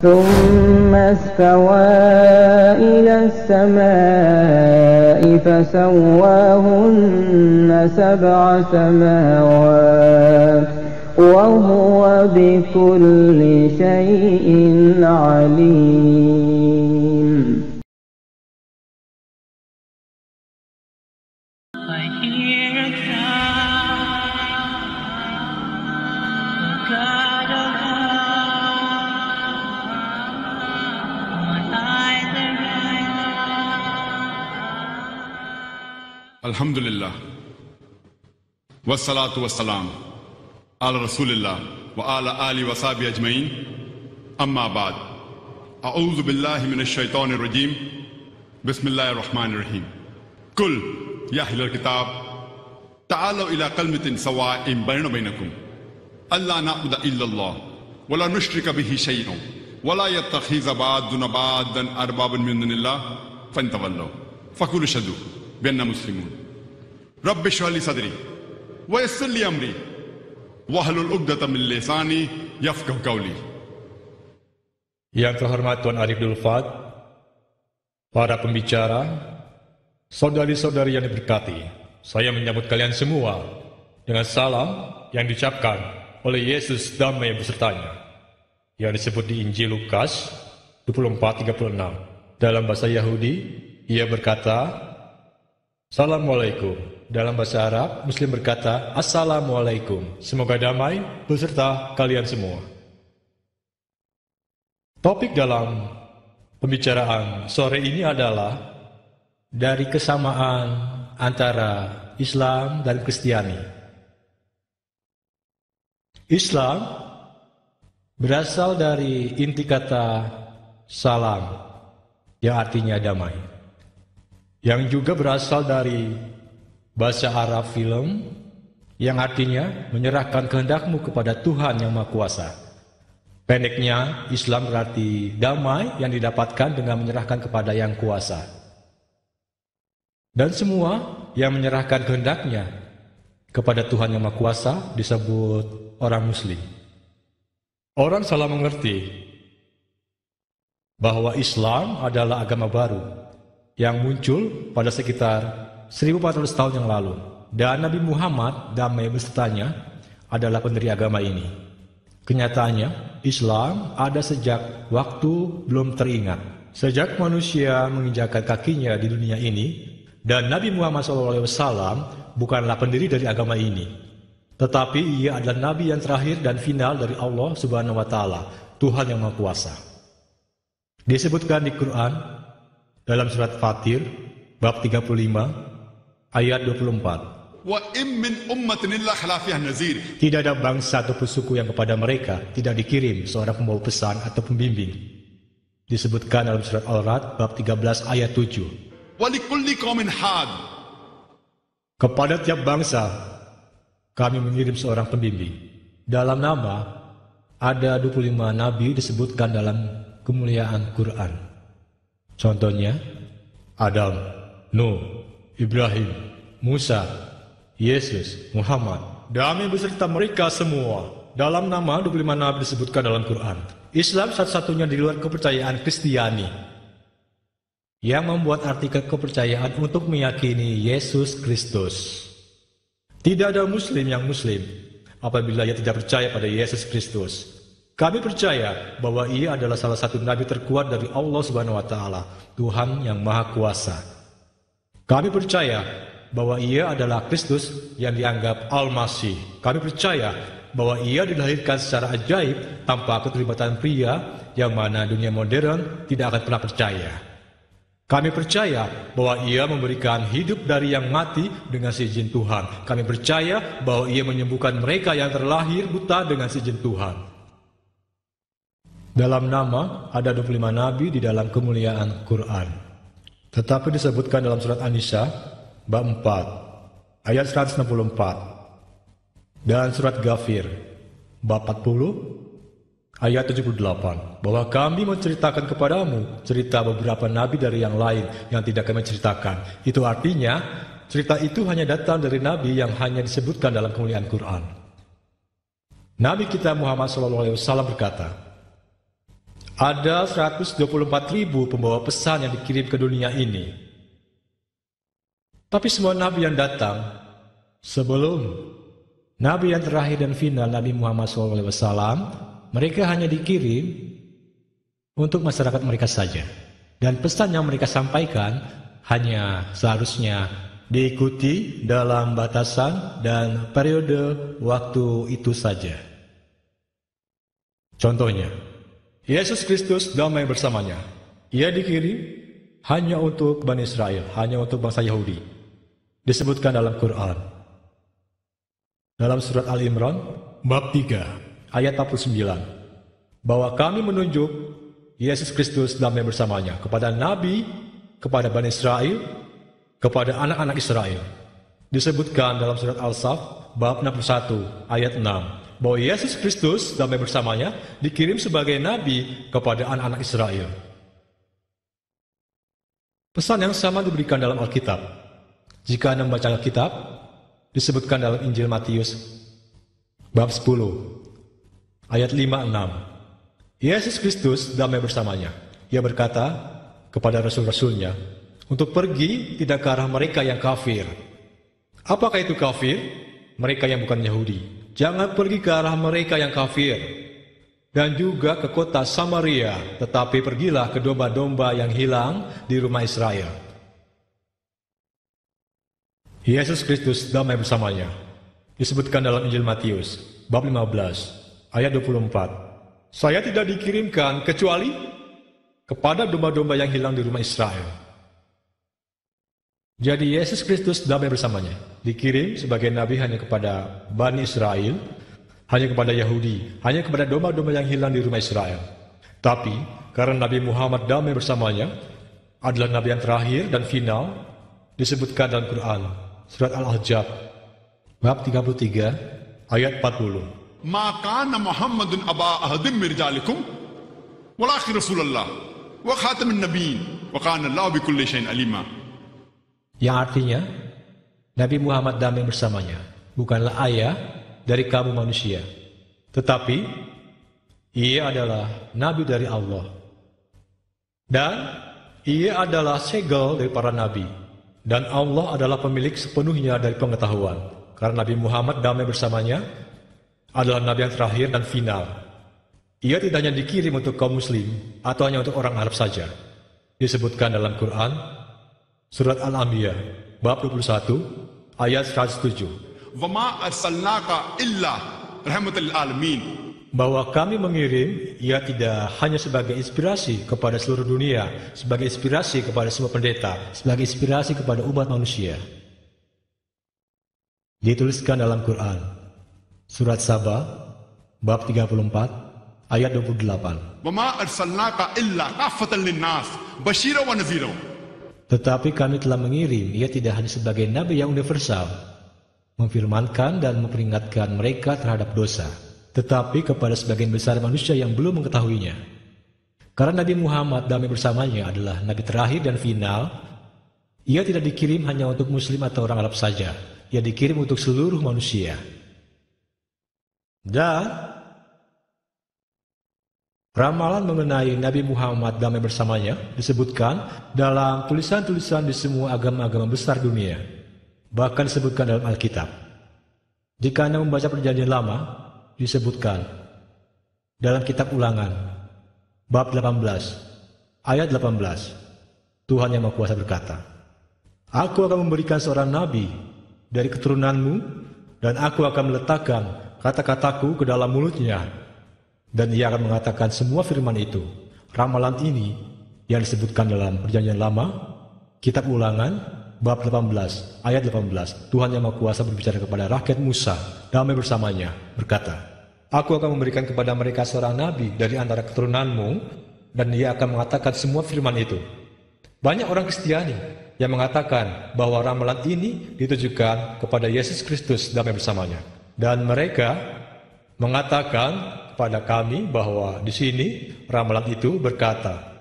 ثم استوى إلى السماء فسواهن سبع سماوات وهو بكل شيء عليم. Alhamdulillah wassalatu wassalam ala rasulillah wa ala alihi wa sahbihi ajma'in, amma ba'd. A'udzu billahi minash shaitanir rajim. Bismillahirrahmanirrahim. Qul ya ahlal kitab ta'alu ila kalimatin sawa'in bainana wa bainakum alla na'budu illa Allah wa la nushrika bihi shay'an wa la yattakhidha ba'duna ba'dan arbaban min dunillah fantawallaw faqulu ashhadu bianna muslimun. Rabbi shrah li sadri wa yassir li amri wahlul 'uqdatam min lisani yafqahu qawli. Yang terhormat Tuan Arif Abdul Fad, para pembicara, saudari-saudari yang diberkati, saya menyambut kalian semua dengan salam yang diucapkan oleh Yesus damai besertanya, yang disebut di Injil Lukas 24:36. Dalam bahasa Yahudi, ia berkata, Assalamualaikum. Dalam bahasa Arab, Muslim berkata, Assalamualaikum. Semoga damai beserta kalian semua. Topik dalam pembicaraan sore ini adalah dari kesamaan antara Islam dan Kristiani. Islam berasal dari inti kata salam, yang artinya damai, yang juga berasal dari bahasa Arab film, yang artinya menyerahkan kehendakmu kepada Tuhan yang Maha Kuasa. Pendeknya, Islam berarti damai yang didapatkan dengan menyerahkan kepada Yang Kuasa. Dan semua yang menyerahkan kehendaknya kepada Tuhan yang Maha Kuasa disebut orang Muslim. Orang salah mengerti bahwa Islam adalah agama baru yang muncul pada sekitar 1400 tahun yang lalu, dan Nabi Muhammad, damai besertanya, adalah pendiri agama ini. Kenyataannya, Islam ada sejak waktu belum teringat, sejak manusia menginjakkan kakinya di dunia ini, dan Nabi Muhammad SAW bukanlah pendiri dari agama ini, tetapi ia adalah Nabi yang terakhir dan final dari Allah Subhanahu wa Ta'ala, Tuhan yang Maha Kuasa. Disebutkan di Quran dalam surat Fatir bab 35 ayat 24. Tidak ada bangsa atau suku yang kepada mereka tidak dikirim seorang pembawa pesan atau pembimbing. Disebutkan dalam surat Al-Ra'd bab 13 ayat 7. Kepada tiap bangsa kami mengirim seorang pembimbing. Dalam nama ada 25 nabi disebutkan dalam kemuliaan Quran. Contohnya Adam, Nuh, Ibrahim, Musa, Yesus, Muhammad. Damai beserta mereka semua. Dalam nama 25 nabi disebutkan dalam Quran. Islam satu-satunya di luar kepercayaan Kristiani yang membuat artikel kepercayaan untuk meyakini Yesus Kristus. Tidak ada Muslim yang Muslim apabila ia tidak percaya pada Yesus Kristus. Kami percaya bahwa ia adalah salah satu nabi terkuat dari Allah Subhanahu wa Ta'ala, Tuhan yang Maha Kuasa. Kami percaya bahwa ia adalah Kristus yang dianggap Al-Masih. Kami percaya bahwa ia dilahirkan secara ajaib tanpa keterlibatan pria, yang mana dunia modern tidak akan pernah percaya. Kami percaya bahwa ia memberikan hidup dari yang mati dengan seizin Tuhan. Kami percaya bahwa ia menyembuhkan mereka yang terlahir buta dengan seizin Tuhan. Dalam nama ada 25 nabi di dalam kemuliaan Quran. Tetapi disebutkan dalam surat An-Nisa bab 4 ayat 164 dan surat Ghafir bab 40 ayat 78 bahwa kami menceritakan kepadamu cerita beberapa nabi dari yang lain yang tidak kami ceritakan. Itu artinya cerita itu hanya datang dari nabi yang hanya disebutkan dalam kemuliaan Quran. Nabi kita Muhammad SAW berkata, Ada 124.000 pembawa pesan yang dikirim ke dunia ini. Tapi semua nabi yang datang sebelum nabi yang terakhir dan final, Nabi Muhammad SAW, mereka hanya dikirim untuk masyarakat mereka saja. Dan pesan yang mereka sampaikan hanya seharusnya diikuti dalam batasan dan periode waktu itu saja. Contohnya, Yesus Kristus damai bersamanya. Ia dikirim hanya untuk Bani Israel, hanya untuk bangsa Yahudi. Disebutkan dalam Quran. Dalam surat Al-Imran, bab 3, ayat 49. Bahwa kami menunjuk Yesus Kristus damai bersamanya kepada Nabi, kepada Bani Israel, kepada anak-anak Israel. Disebutkan dalam surat Al-Saf, bab 61, ayat 6. Bahwa Yesus Kristus damai bersamanya dikirim sebagai Nabi kepada anak-anak Israel. Pesan yang sama diberikan dalam Alkitab. Jika Anda membaca Alkitab, disebutkan dalam Injil Matius, bab 10, ayat 5-6. Yesus Kristus damai bersamanya. Ia berkata kepada rasul-rasulnya, untuk pergi tidak ke arah mereka yang kafir. Apakah itu kafir? Mereka yang bukan Yahudi. Jangan pergi ke arah mereka yang kafir. Dan juga ke kota Samaria, tetapi pergilah ke domba-domba yang hilang di rumah Israel. Yesus Kristus damai bersamanya. Disebutkan dalam Injil Matius, bab 15, ayat 24. Saya tidak dikirimkan kecuali kepada domba-domba yang hilang di rumah Israel. Jadi Yesus Kristus damai bersamanya. Dikirim sebagai Nabi hanya kepada Bani Israel, hanya kepada Yahudi, hanya kepada domba-domba yang hilang di rumah Israel. Tapi karena Nabi Muhammad damai bersamanya adalah Nabi yang terakhir dan final, disebutkan dalam Quran, surat Al-Ahzab, bab 33, ayat 40. Ma kana Muhammadun aba ahadim min rijalikum walakin Rasulullah wa khatamun nabiyyin wa kana Allahu bikulli syai'in alima. Yang artinya, Nabi Muhammad damai bersamanya bukanlah ayah dari kamu manusia, tetapi ia adalah Nabi dari Allah. Dan ia adalah segel dari para Nabi. Dan Allah adalah pemilik sepenuhnya dari pengetahuan. Karena Nabi Muhammad damai bersamanya adalah Nabi yang terakhir dan final. Ia tidak hanya dikirim untuk kaum muslim atau hanya untuk orang Arab saja. Disebutkan dalam Quran, surat Al-Anbiya, bab 21, ayat 107. Wa ma arsalnaka illa rahmatal lil alamin. Bahwa kami mengirim, ia tidak hanya sebagai inspirasi kepada seluruh dunia, sebagai inspirasi kepada semua pendeta, sebagai inspirasi kepada umat manusia. Dituliskan dalam Quran, surat Saba, bab 34, ayat 28. Wa ma arsalnaka illa kafatan linnas basyira wa nadhira. Tetapi kami telah mengirim, ia tidak hanya sebagai Nabi yang universal, memfirmankan dan memperingatkan mereka terhadap dosa, tetapi kepada sebagian besar manusia yang belum mengetahuinya. Karena Nabi Muhammad damai bersamanya adalah Nabi terakhir dan final, ia tidak dikirim hanya untuk muslim atau orang Arab saja, ia dikirim untuk seluruh manusia. Dan ramalan mengenai Nabi Muhammad damai bersamanya disebutkan dalam tulisan-tulisan di semua agama-agama besar dunia, bahkan disebutkan dalam Alkitab. Jika Anda membaca Perjanjian Lama, disebutkan dalam kitab Ulangan bab 18 ayat 18. Tuhan yang Maha Kuasa berkata, Aku akan memberikan seorang nabi dari keturunanmu, dan aku akan meletakkan kata-kataku ke dalam mulutnya, dan ia akan mengatakan semua firman itu. Ramalan ini yang disebutkan dalam Perjanjian Lama, kitab Ulangan bab 18 ayat 18. Tuhan yang Maha Kuasa berbicara kepada rakyat Musa damai bersamanya, berkata, Aku akan memberikan kepada mereka seorang nabi dari antara keturunanmu, dan ia akan mengatakan semua firman itu. Banyak orang Kristiani yang mengatakan bahwa ramalan ini ditujukan kepada Yesus Kristus damai bersamanya. Dan mereka mengatakan kepada kami bahwa di sini ramalan itu berkata,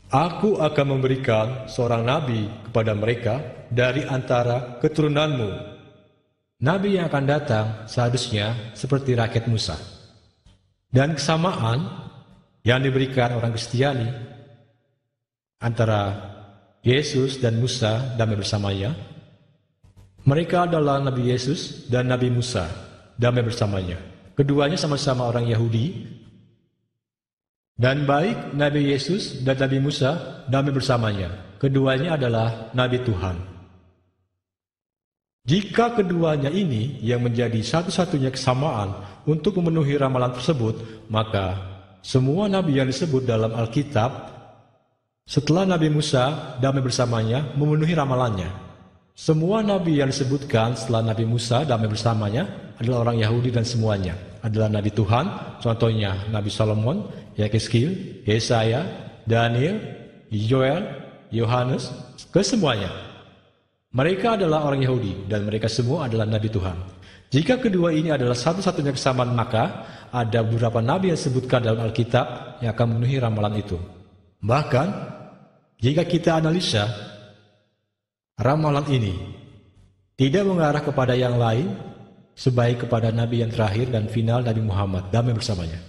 Aku akan memberikan seorang nabi kepada mereka dari antara keturunanmu. Nabi yang akan datang seharusnya seperti rakyat Musa. Dan kesamaan yang diberikan orang Kristiani antara Yesus dan Musa damai bersamanya. Mereka adalah Nabi Yesus dan Nabi Musa damai bersamanya. Keduanya sama-sama orang Yahudi. Dan baik Nabi Yesus dan Nabi Musa damai bersamanya. Keduanya adalah Nabi Tuhan. Jika keduanya ini yang menjadi satu-satunya kesamaan untuk memenuhi ramalan tersebut, maka semua nabi yang disebut dalam Alkitab setelah Nabi Musa damai bersamanya memenuhi ramalannya. Semua nabi yang disebutkan setelah Nabi Musa damai bersamanya adalah orang Yahudi dan semuanya adalah Nabi Tuhan. Contohnya Nabi Solomon, Yekeskil, Yesaya, Daniel, Yoel, Yohanes, kesemuanya. Mereka adalah orang Yahudi dan mereka semua adalah Nabi Tuhan. Jika kedua ini adalah satu-satunya kesamaan, maka ada beberapa nabi yang disebutkan dalam Alkitab yang akan memenuhi ramalan itu. Bahkan, jika kita analisa, ramalan ini tidak mengarah kepada yang lain sebaik kepada nabi yang terakhir dan final, Nabi Muhammad, damai bersamanya.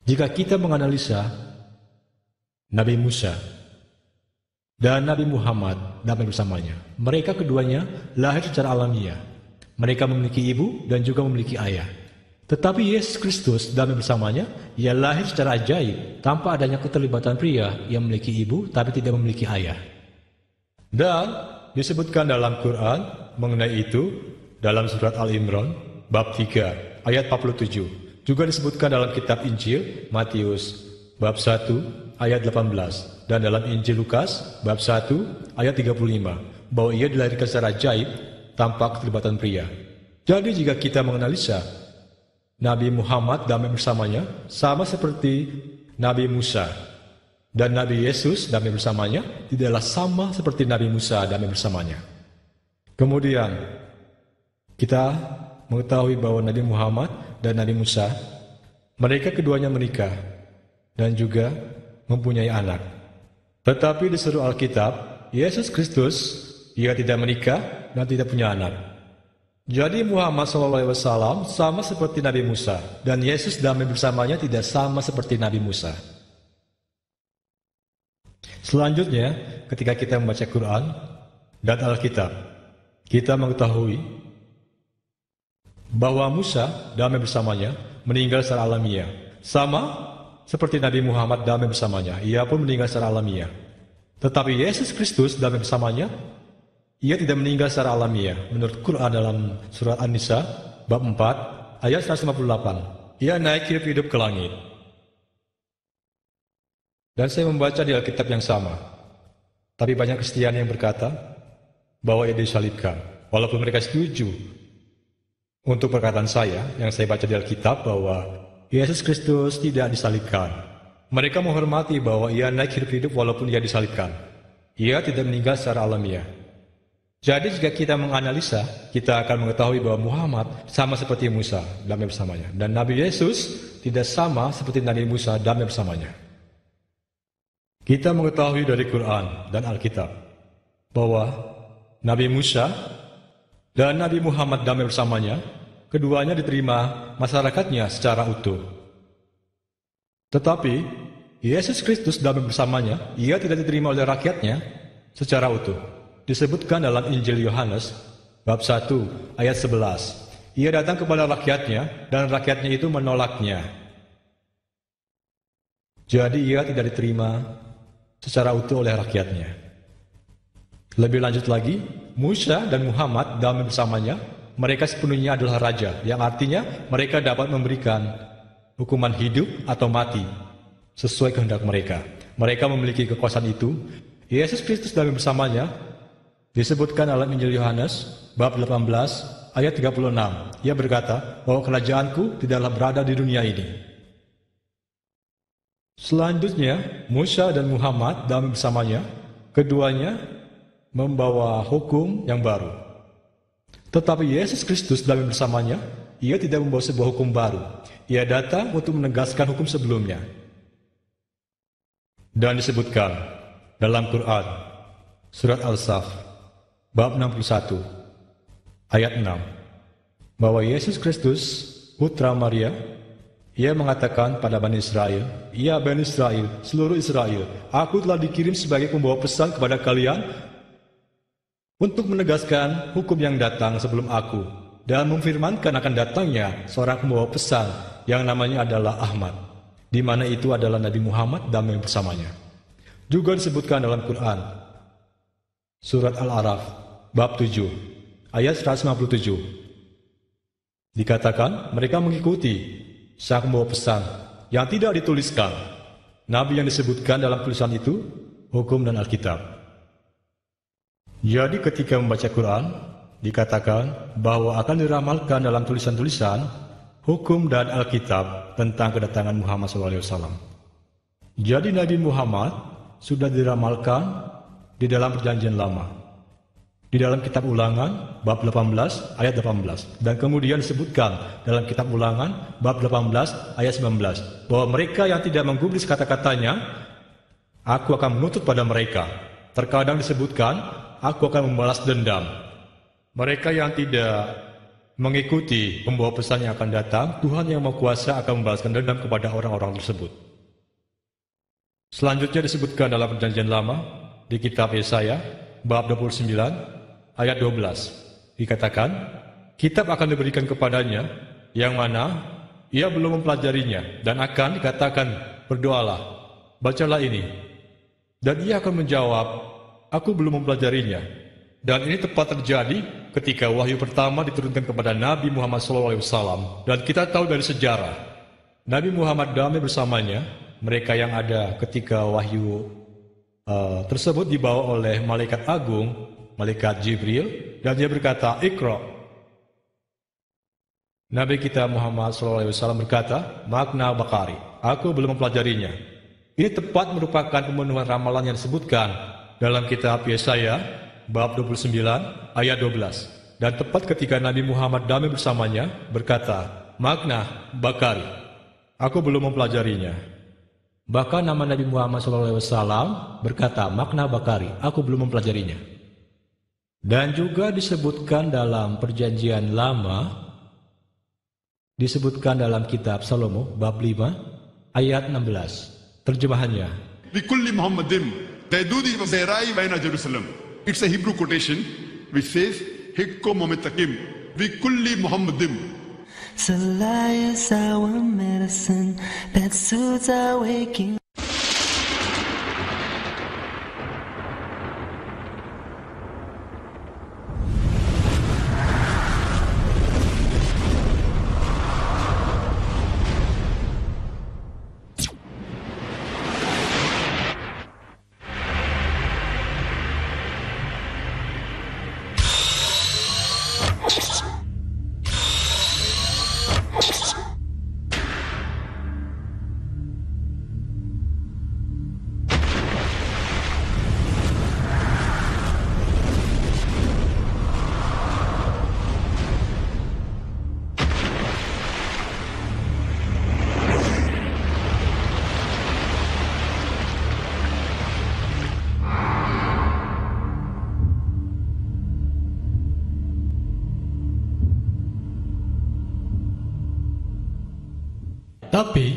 Jika kita menganalisa Nabi Musa dan Nabi Muhammad damai bersamanya, mereka keduanya lahir secara alamiah. Mereka memiliki ibu dan juga memiliki ayah. Tetapi Yesus Kristus damai bersamanya, ia lahir secara ajaib tanpa adanya keterlibatan pria yang memiliki ibu tapi tidak memiliki ayah. Dan disebutkan dalam Quran mengenai itu dalam surat Al-Imran bab 3 ayat 47. Juga disebutkan dalam kitab Injil Matius bab 1 ayat 18 dan dalam Injil Lukas bab 1 ayat 35 bahwa ia dilahirkan secara ajaib tanpa keterlibatan pria. Jadi jika kita menganalisa Nabi Muhammad damai bersamanya sama seperti Nabi Musa dan Nabi Yesus damai bersamanya tidaklah sama seperti Nabi Musa damai bersamanya. Kemudian kita mengetahui bahwa Nabi Muhammad dan Nabi Musa mereka keduanya menikah dan juga mempunyai anak. Tetapi di seluruh Alkitab, Yesus Kristus, ia tidak menikah dan tidak punya anak. Jadi Muhammad SAW sama seperti Nabi Musa, dan Yesus damai bersamanya tidak sama seperti Nabi Musa. Selanjutnya, ketika kita membaca Quran dan Alkitab, kita mengetahui bahwa Musa damai bersamanya meninggal secara alamiah. Sama seperti Nabi Muhammad damai bersamanya, ia pun meninggal secara alamiah. Tetapi Yesus Kristus damai bersamanya, ia tidak meninggal secara alamiah. Menurut Quran dalam surat An-Nisa bab 4 ayat 158, ia naik hidup-hidup ke langit. Dan saya membaca di Alkitab yang sama. Tapi banyak Kristiani yang berkata bahwa ia disalibkan. Walaupun mereka setuju untuk perkataan saya yang saya baca di Alkitab bahwa Yesus Kristus tidak disalibkan. Mereka menghormati bahwa ia naik hidup-hidup walaupun ia disalibkan. Ia tidak meninggal secara alamiah. Jadi jika kita menganalisa, kita akan mengetahui bahwa Muhammad sama seperti Musa, damai bersamanya. Dan Nabi Yesus tidak sama seperti Nabi Musa, damai bersamanya. Kita mengetahui dari Quran dan Alkitab bahwa Nabi Musa dan Nabi Muhammad damai bersamanya, keduanya diterima masyarakatnya secara utuh. Tetapi Yesus Kristus damai bersamanya, ia tidak diterima oleh rakyatnya secara utuh. Disebutkan dalam Injil Yohanes bab 1 ayat 11. Ia datang kepada rakyatnya dan rakyatnya itu menolaknya. Jadi ia tidak diterima secara utuh oleh rakyatnya. Lebih lanjut lagi, Musa dan Muhammad damai bersamanya, mereka sepenuhnya adalah raja, yang artinya mereka dapat memberikan hukuman hidup atau mati sesuai kehendak mereka. Mereka memiliki kekuasaan itu. Yesus Kristus damai bersamanya disebutkan dalam Injil Yohanes bab 18 ayat 36. Ia berkata bahwa kerajaanku tidaklah berada di dunia ini. Selanjutnya, Musa dan Muhammad damai bersamanya, keduanya membawa hukum yang baru. Tetapi Yesus Kristus damai bersamanya, ia tidak membawa sebuah hukum baru. Ia datang untuk menegaskan hukum sebelumnya. Dan disebutkan dalam Quran, surat Al-Saf, bab 61, ayat 6, bahwa Yesus Kristus, putra Maria, Ia mengatakan pada Bani Israel, "Ya Bani Israel, seluruh Israel, aku telah dikirim sebagai pembawa pesan kepada kalian untuk menegaskan hukum yang datang sebelum aku dan memfirmankan akan datangnya seorang pembawa pesan yang namanya adalah Ahmad, di mana itu adalah Nabi Muhammad damai bersamanya." Juga disebutkan dalam Quran, Surat Al-A'raf, bab 7, ayat 157. Dikatakan, mereka mengikuti sang pembawa pesan yang tidak dituliskan. Nabi yang disebutkan dalam tulisan itu, hukum dan Alkitab. Jadi ketika membaca Quran, dikatakan bahwa akan diramalkan dalam tulisan-tulisan hukum dan Alkitab tentang kedatangan Muhammad SAW. Jadi Nabi Muhammad sudah diramalkan di dalam perjanjian lama. Di dalam kitab Ulangan, bab 18, ayat 18. Dan kemudian disebutkan dalam kitab Ulangan, bab 18, ayat 19. Bahwa mereka yang tidak menggubris kata-katanya, aku akan menuntut pada mereka. Terkadang disebutkan, aku akan membalas dendam. Mereka yang tidak mengikuti pembawa pesan yang akan datang, Tuhan yang Maha Kuasa akan membalaskan dendam kepada orang-orang tersebut. Selanjutnya disebutkan dalam perjanjian lama, di kitab Yesaya, bab 29, ayat 12, dikatakan, kitab akan diberikan kepadanya, yang mana ia belum mempelajarinya, dan akan dikatakan, berdoalah, bacalah ini. Dan ia akan menjawab, aku belum mempelajarinya. Dan ini tepat terjadi ketika wahyu pertama diturunkan kepada Nabi Muhammad SAW. Dan kita tahu dari sejarah, Nabi Muhammad damai bersamanya, mereka yang ada ketika wahyu tersebut dibawa oleh malaikat agung, malaikat Jibril, dan dia berkata, Iqra. Nabi kita Muhammad SAW berkata, makna bakari, aku belum mempelajarinya. Ini tepat merupakan pemenuhan ramalan yang disebutkan dalam kitab Yesaya, bab 29, ayat 12. Dan tepat ketika Nabi Muhammad damai bersamanya, berkata, makna bakari, aku belum mempelajarinya. Bahkan nama Nabi Muhammad SAW berkata, makna bakari, aku belum mempelajarinya. Dan juga disebutkan dalam perjanjian lama, disebutkan dalam kitab Salomo, bab 5, ayat 16. Terjemahannya, Bikulli Muhammadin Taidudi wa Zairai baina Jerusalem. It's a Hebrew quotation which says, Hikko Mometakim Bikulli Muhammadin. Salah is our medicine that soothes our waking. Tapi,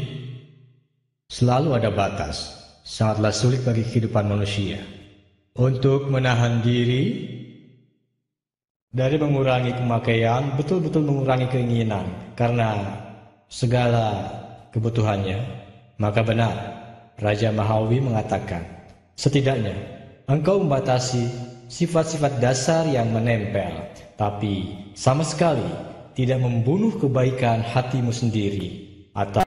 selalu ada batas. Sangatlah sulit bagi kehidupan manusia untuk menahan diri dari mengurangi pemakaian, betul-betul mengurangi keinginan karena segala kebutuhannya. Maka benar, Raja Mahawi mengatakan, setidaknya engkau membatasi sifat-sifat dasar yang menempel, tapi sama sekali tidak membunuh kebaikan hatimu sendiri atau